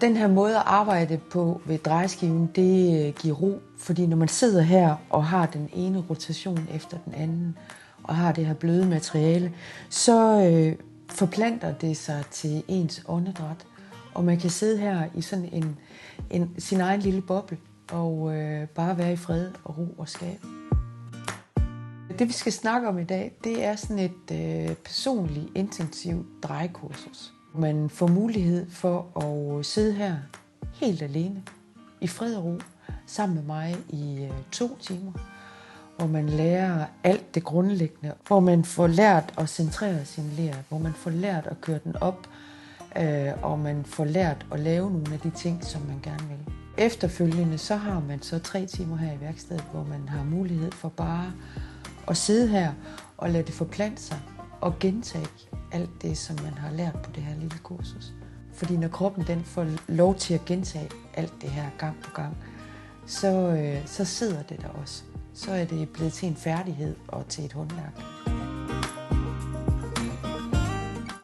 Den her måde at arbejde på ved drejeskiven, det giver ro, fordi når man sidder her og har den ene rotation efter den anden, og har det her bløde materiale, så forplanter det sig til ens åndedræt, og man kan sidde her i sådan sin egen lille boble, og bare være i fred og ro og skab. Det vi skal snakke om i dag, det er sådan et personligt, intensivt drejekursus. Man får mulighed for at sidde her helt alene, i fred og ro, sammen med mig i 2 timer, hvor man lærer alt det grundlæggende, hvor man får lært at centrere sin ler, hvor man får lært at køre den op, og man får lært at lave nogle af de ting, som man gerne vil. Efterfølgende så har man så 3 timer her i værkstedet, hvor man har mulighed for bare at sidde her og lade det forplante sig og gentage alt det, som man har lært på det her lille kursus. Fordi når kroppen den får lov til at gentage alt det her gang på gang, så sidder det der også. Så er det blevet til en færdighed og til et håndværk.